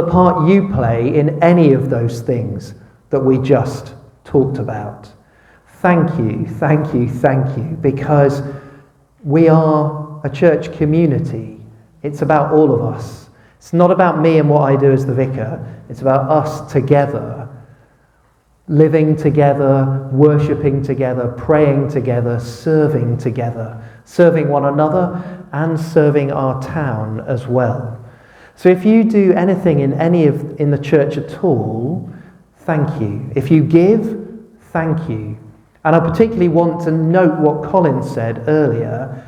the part you play in any of those things that we just talked about. Thank you, thank you, thank you, because we are a church community. It's about all of us. It's not about me and what I do as the vicar. It's about us together, living together, worshipping together, praying together, serving one another and serving our town as well. So if you do anything in the church at all, thank you. If you give, thank you. And I particularly want to note what Colin said earlier.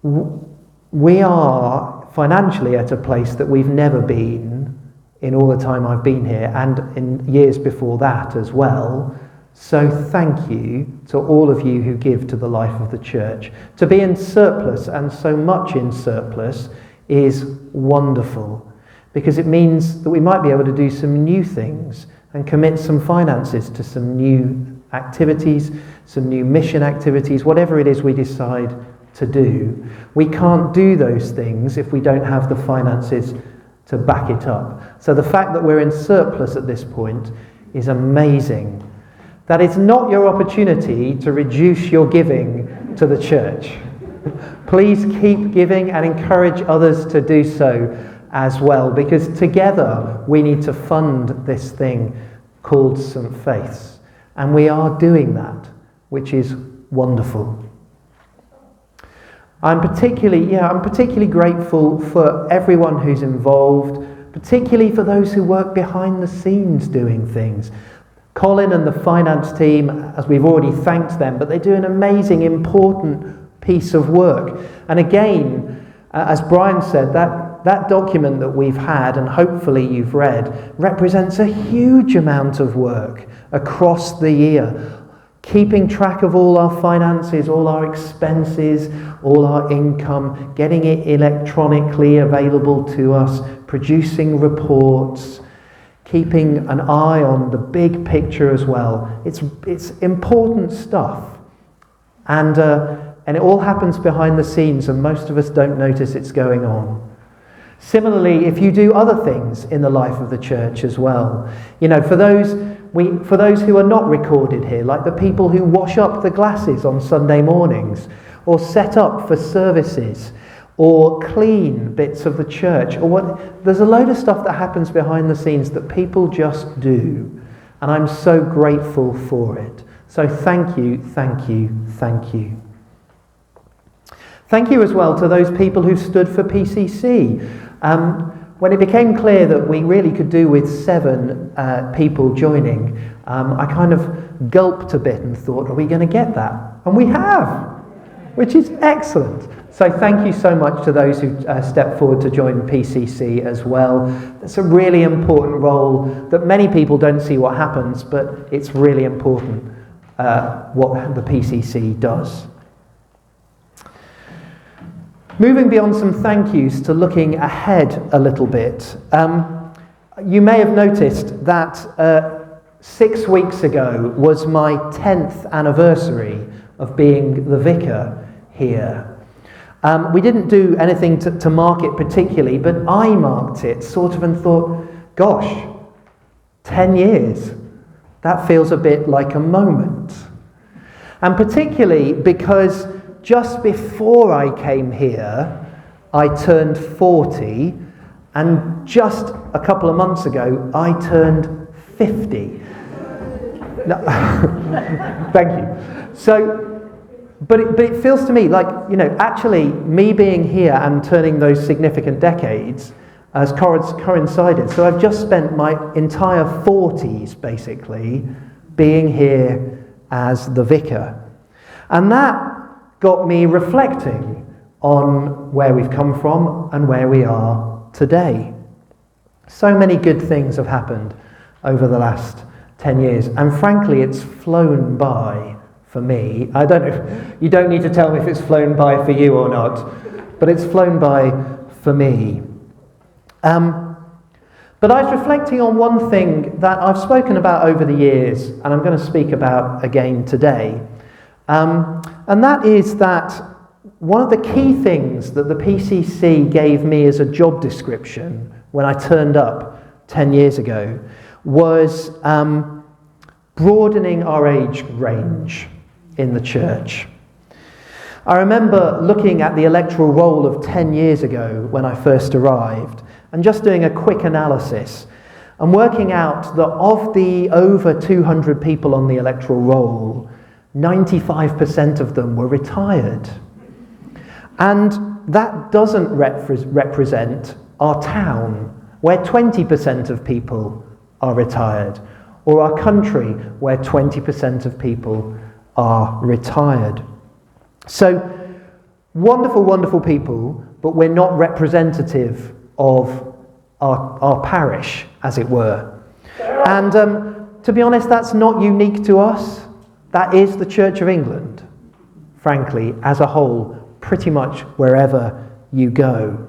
We are financially at a place that we've never been in all the time I've been here, and in years before that as well. So thank you to all of you who give to the life of the church. To be in surplus, and so much in surplus, is wonderful, because it means that we might be able to do some new things and commit some finances to some new activities, some new mission activities, whatever it is we decide to do. We can't do those things if we don't have the finances to back it up. So the fact that we're in surplus at this point is amazing. That is not your opportunity to reduce your giving to the church. Please keep giving and encourage others to do so as well, because together we need to fund this thing called St. Faith's. And we are doing that, which is wonderful. I'm particularly grateful for everyone who's involved, particularly for those who work behind the scenes doing things. Colin and the finance team, as we've already thanked them, but they do an amazing, important piece of work. And again, as Brian said, that document that we've had, and hopefully you've read, represents a huge amount of work across the year. Keeping track of all our finances, all our expenses, all our income, getting it electronically available to us, producing reports, keeping an eye on the big picture as well. It's important stuff. And it all happens behind the scenes, and most of us don't notice it's going on. Similarly, if you do other things in the life of the church as well, for those who are not recorded here, like the people who wash up the glasses on Sunday mornings, or set up for services, or clean bits of the church, there's a load of stuff that happens behind the scenes that people just do, and I'm so grateful for it. So thank you, thank you, thank you. Thank you as well to those people who stood for PCC. When it became clear that we really could do with 7 people joining, I kind of gulped a bit and thought, are we going to get that? And we have, which is excellent. So thank you so much to those who stepped forward to join PCC as well. It's a really important role that many people don't see what happens, but it's really important what the PCC does. Moving beyond some thank yous to looking ahead a little bit, you may have noticed that 6 weeks ago was my 10th anniversary of being the vicar here. We didn't do anything to mark it particularly, but I marked it sort of and thought, gosh, 10 years, that feels a bit like a moment. And particularly because just before I came here, I turned 40, and just a couple of months ago, I turned 50. No, thank you. So, but it feels to me like, actually me being here and turning those significant decades has coincided. So I've just spent my entire 40s, basically, being here as the vicar. And that got me reflecting on where we've come from and where we are today. So many good things have happened over the last 10 years, and frankly, it's flown by for me. I don't know, you don't need to tell me if it's flown by for you or not, but it's flown by for me. But I was reflecting on one thing that I've spoken about over the years, and I'm going to speak about again today. And that is that one of the key things that the PCC gave me as a job description when I turned up 10 years ago was broadening our age range in the church. I remember looking at the electoral roll of 10 years ago when I first arrived and just doing a quick analysis and working out that of the over 200 people on the electoral roll, 95% of them were retired. And that doesn't represent our town, where 20% of people are retired, or our country, where 20% of people are retired. So, wonderful, wonderful people, but we're not representative of our parish, as it were. And to be honest, that's not unique to us. That is the Church of England, frankly, as a whole, pretty much wherever you go.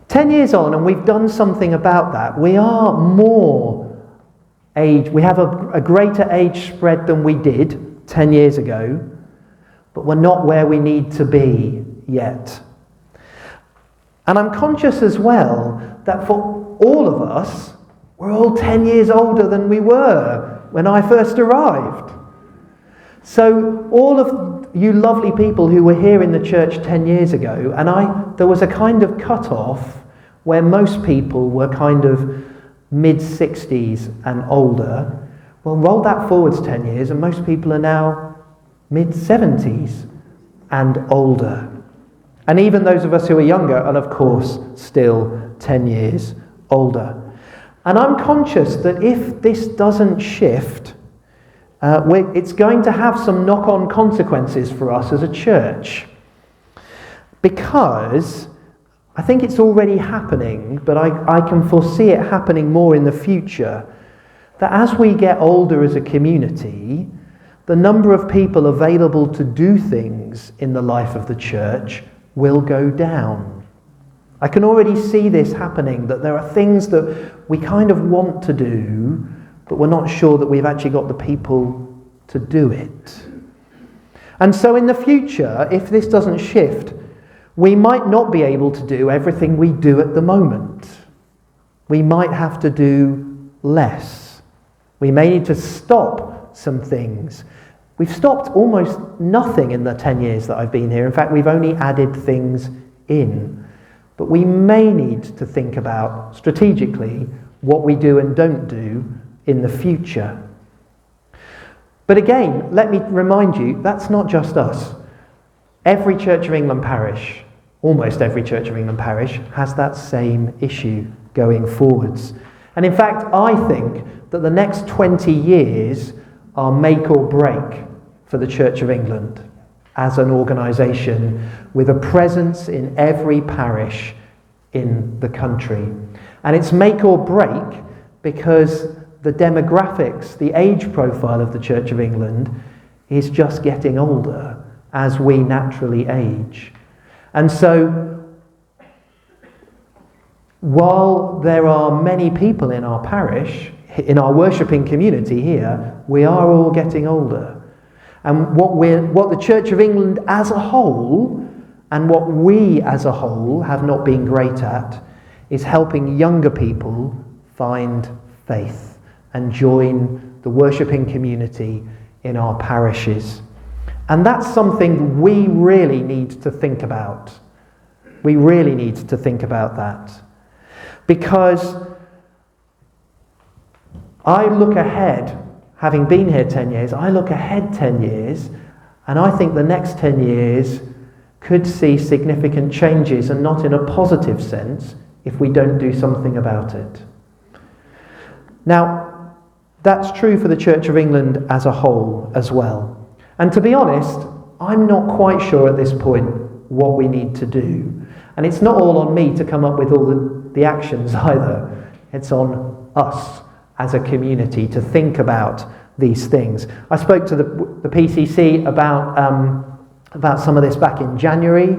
10 years on, and we've done something about that. We are more age, we have a greater age spread than we did 10 years ago, but we're not where we need to be yet. And I'm conscious as well that for all of us, we're all 10 years older than we were when I first arrived. So all of you lovely people who were here in the church 10 years ago, and there was a kind of cut-off where most people were kind of mid-60s and older. Well, roll that forwards 10 years and most people are now mid-70s and older. And even those of us who are younger are, of course, still 10 years older. And I'm conscious that if this doesn't shift, it's going to have some knock-on consequences for us as a church. Because I think it's already happening, but I can foresee it happening more in the future, that as we get older as a community, the number of people available to do things in the life of the church will go down. I can already see this happening, that there are things that we kind of want to do, but we're not sure that we've actually got the people to do it. And so in the future, if this doesn't shift, we might not be able to do everything we do at the moment. We might have to do less. We may need to stop some things. We've stopped almost nothing in the 10 years that I've been here. In fact, we've only added things in. But we may need to think about strategically what we do and don't do in the future. But again, let me remind you, that's not just us. Every Church of England parish, almost every Church of England parish, has that same issue going forwards. And in fact, I think that the next 20 years are make or break for the Church of England as an organisation with a presence in every parish in the country. And it's make or break because the demographics, the age profile of the Church of England is just getting older as we naturally age. And so, while there are many people in our parish, in our worshipping community here, we are all getting older. And what the Church of England as a whole, and what we as a whole have not been great at, is helping younger people find faith and join the worshipping community in our parishes. And that's something we really need to think about. We really need to think about that. Because I look ahead, having been here 10 years, I look ahead 10 years, and I think the next 10 years could see significant changes, and not in a positive sense, if we don't do something about it. Now, that's true for the Church of England as a whole as well. And to be honest, I'm not quite sure at this point what we need to do. And it's not all on me to come up with all the actions either. It's on us as a community to think about these things. I spoke to the PCC about some of this back in January.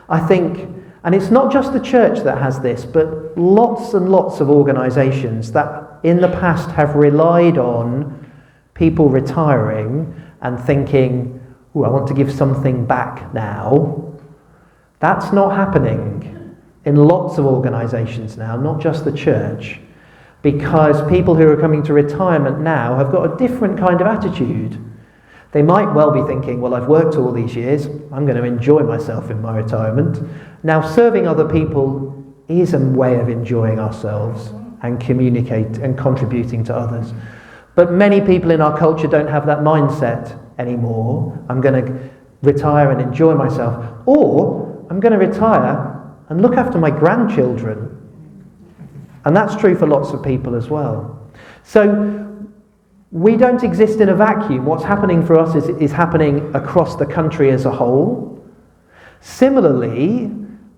I think, and it's not just the church that has this, but lots and lots of organisations that in the past have relied on people retiring and thinking, I want to give something back now. That's not happening in lots of organisations now, not just the church, because people who are coming to retirement now have got a different kind of attitude. They might well be thinking, well, I've worked all these years, I'm going to enjoy myself in my retirement. Now, serving other people is a way of enjoying ourselves and communicate and contributing to others. But many people in our culture don't have that mindset anymore. I'm going to retire and enjoy myself, or I'm going to retire and look after my grandchildren. And that's true for lots of people as well. So we don't exist in a vacuum. What's happening for us is happening across the country as a whole. Similarly,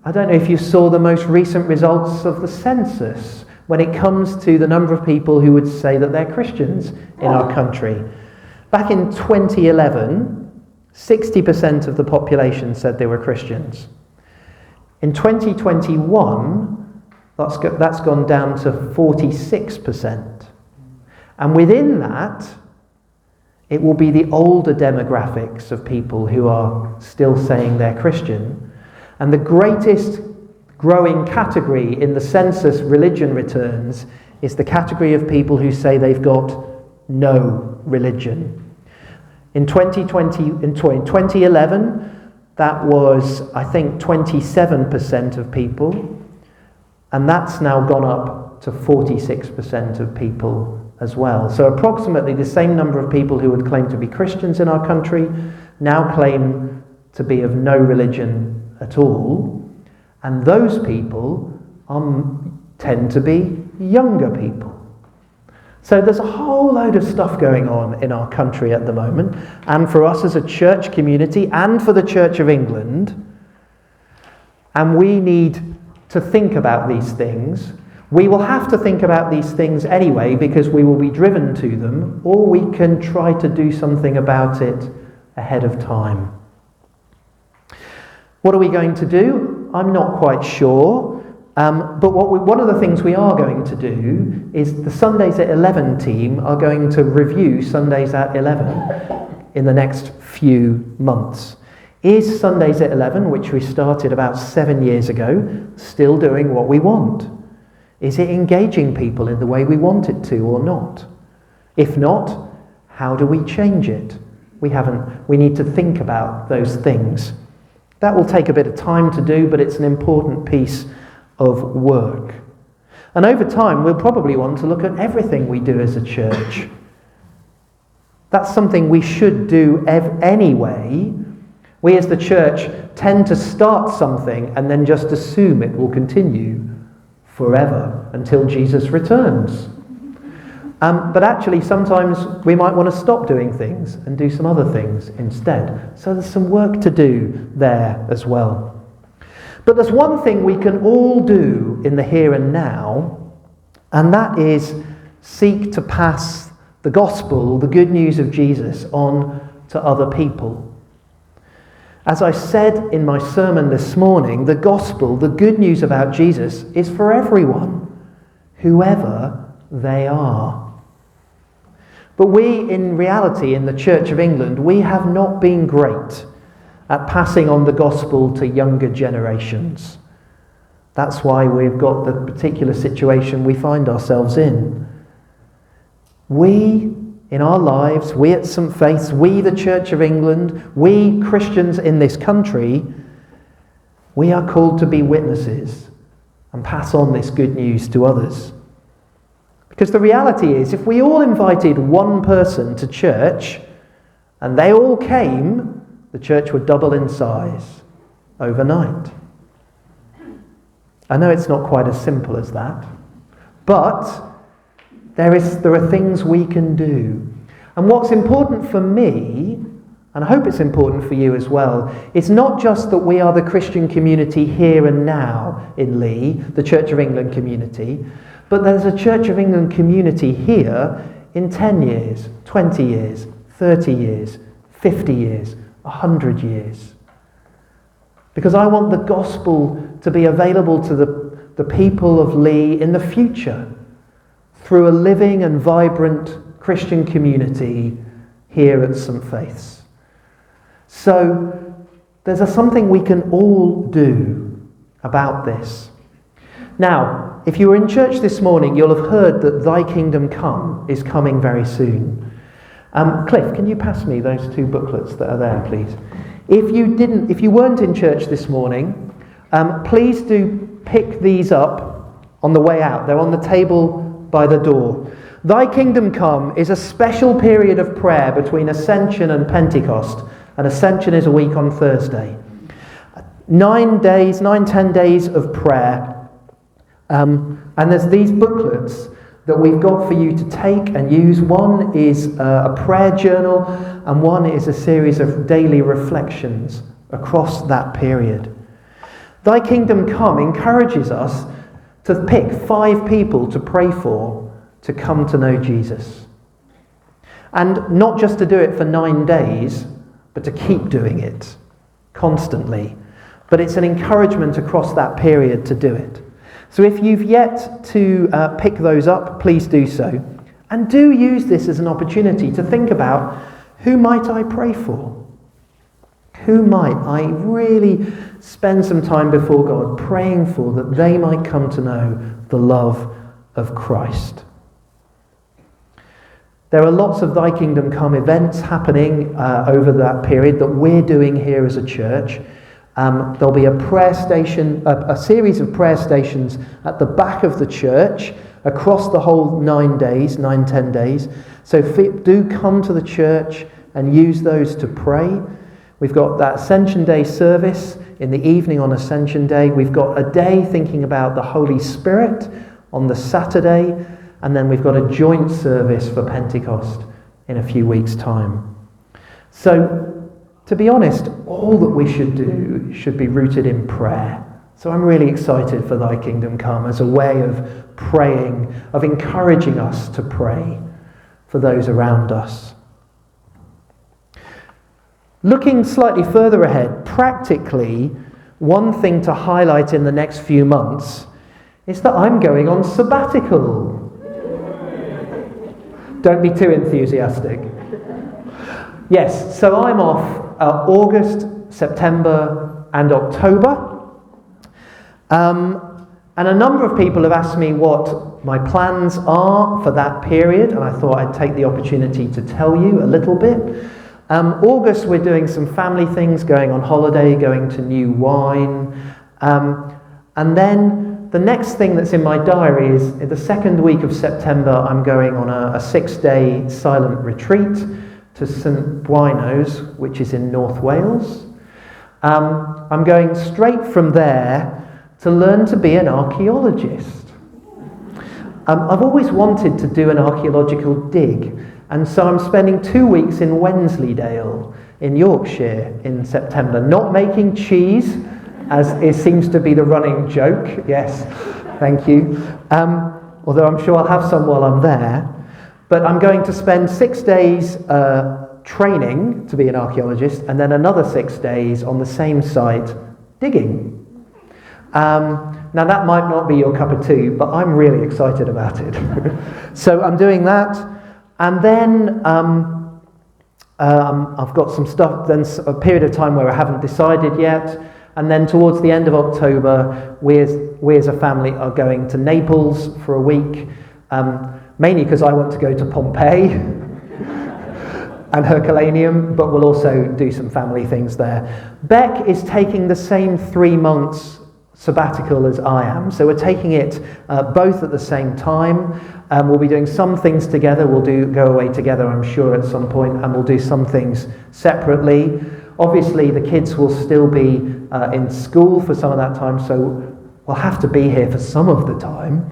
I don't know if you saw the most recent results of the census when it comes to the number of people who would say that they're Christians in our country. Back in 2011, 60% of the population said they were Christians. In 2021, that's gone down to 46%. And within that, it will be the older demographics of people who are still saying they're Christian. And the greatest growing category in the census religion returns is the category of people who say they've got no religion. In 2011, that was, I think, 27% of people. And that's now gone up to 46% of people as well. So approximately the same number of people who would claim to be Christians in our country now claim to be of no religion at all. And those people tend to be younger people. So there's a whole load of stuff going on in our country at the moment. And for us as a church community and for the Church of England, and we need to think about these things. We will have to think about these things anyway because we will be driven to them, or we can try to do something about it ahead of time. What are we going to do? I'm not quite sure. But one of the things we are going to do is the Sundays at 11 team are going to review Sundays at 11 in the next few months. Is Sundays at 11, which we started about 7 years ago, still doing what we want? Is it engaging people in the way we want it to or not? If not, how do we change it? We need to think about those things. That will take a bit of time to do, but it's an important piece of work. And over time, we'll probably want to look at everything we do as a church. That's something we should do anyway. We as the church tend to start something and then just assume it will continue forever until Jesus returns. But actually, sometimes we might want to stop doing things and do some other things instead. So there's some work to do there as well. But there's one thing we can all do in the here and now, and that is seek to pass the gospel, the good news of Jesus, on to other people. As I said in my sermon this morning, the gospel, the good news about Jesus, is for everyone, whoever they are. But we, in reality, in the Church of England, we have not been great at passing on the gospel to younger generations. That's why we've got the particular situation we find ourselves in. We, in our lives, we at St. Faith's, we the Church of England, we Christians in this country, we are called to be witnesses and pass on this good news to others. Because the reality is, if we all invited one person to church and they all came, the church would double in size overnight. I know it's not quite as simple as that, but there are things we can do. And what's important for me, and I hope it's important for you as well, it's not just that we are the Christian community here and now in Lee, the Church of England community, but there's a Church of England community here in 10 years, 20 years, 30 years, 50 years, 100 years. Because I want the gospel to be available to the people of Lee in the future through a living and vibrant Christian community here at St. Faith's. So there's something we can all do about this. Now, if you were in church this morning, you'll have heard that Thy Kingdom Come is coming very soon. Cliff, can you pass me those two booklets that are there, please? If you weren't in church this morning, please do pick these up on the way out. They're on the table by the door. Thy Kingdom Come is a special period of prayer between Ascension and Pentecost. And Ascension is a week on Thursday. 10 days of prayer. And there's these booklets that we've got for you to take and use. One is a prayer journal, and one is a series of daily reflections across that period. Thy Kingdom Come encourages us to pick 5 people to pray for to come to know Jesus. And not just to do it for 9 days, but to keep doing it constantly. But it's an encouragement across that period to do it. So if you've yet to pick those up, please do so. And do use this as an opportunity to think about, who might I pray for? Who might I really spend some time before God praying for, that they might come to know the love of Christ? There are lots of Thy Kingdom Come events happening over that period that we're doing here as a church. There'll be a prayer station, a series of prayer stations at the back of the church across the whole 10 days. So do come to the church and use those to pray. We've got that Ascension Day service in the evening on Ascension Day. We've got a day thinking about the Holy Spirit on the Saturday. And then we've got a joint service for Pentecost in a few weeks' time. So, to be honest, all that we should do should be rooted in prayer. So I'm really excited for Thy Kingdom Come as a way of praying, of encouraging us to pray for those around us. Looking slightly further ahead, practically, one thing to highlight in the next few months is that I'm going on sabbatical. Don't be too enthusiastic. Yes, so I'm off August, September and October. And a number of people have asked me what my plans are for that period, and I thought I'd take the opportunity to tell you a little bit. August, we're doing some family things, going on holiday, going to New Wine. And then the next thing that's in my diary is in the second week of September, I'm going on a 6-day silent retreat to St Bwyno's, which is in North Wales. I'm going straight from there to learn to be an archaeologist. I've always wanted to do an archaeological dig, and so I'm spending 2 weeks in Wensleydale in Yorkshire in September, not making cheese, as it seems to be the running joke. Yes, thank you. Although I'm sure I'll have some while I'm there. But I'm going to spend 6 days training to be an archaeologist, and then another 6 days on the same site digging. Now that might not be your cup of tea, but I'm really excited about it. So I'm doing that, and then I've got some stuff, then a period of time where I haven't decided yet. And then towards the end of October, we as a family are going to Naples for a week, mainly because I want to go to Pompeii and Herculaneum, but we'll also do some family things there. Beck is taking the same 3 months sabbatical as I am, so we're taking it both at the same time. We'll be doing some things together. We'll go away together, I'm sure, at some point, and we'll do some things separately. Obviously, the kids will still be in school for some of that time, so we'll have to be here for some of the time.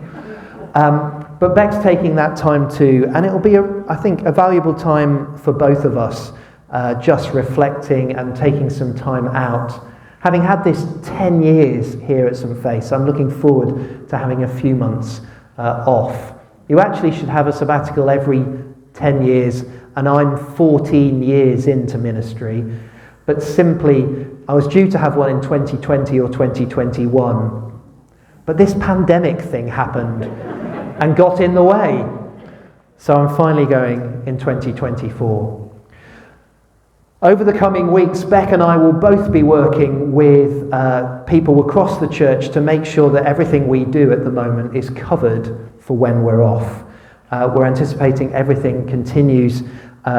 But Beck's taking that time too, and it'll be, I think, a valuable time for both of us, just reflecting and taking some time out. Having had this 10 years here at St Faith's, I'm looking forward to having a few months off. You actually should have a sabbatical every 10 years, and I'm 14 years into ministry. But simply, I was due to have one in 2020 or 2021. But this pandemic thing happened and got in the way. So I'm finally going in 2024. Over the coming weeks, Beck and I will both be working with people across the church to make sure that everything we do at the moment is covered for when we're off. We're anticipating everything continues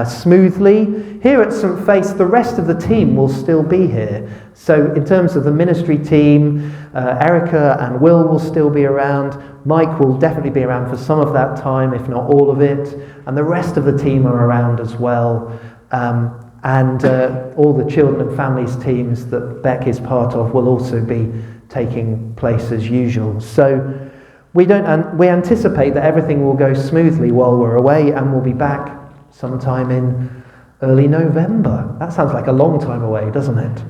smoothly. Here at St Faith's, the rest of the team will still be here. So in terms of the ministry team, Erica and Will still be around. Mike will definitely be around for some of that time, if not all of it. And the rest of the team are around as well. And all the children and families teams that Beck is part of will also be taking place as usual. So we anticipate that everything will go smoothly while we're away, and we'll be back sometime in early November. That sounds like a long time away, doesn't it?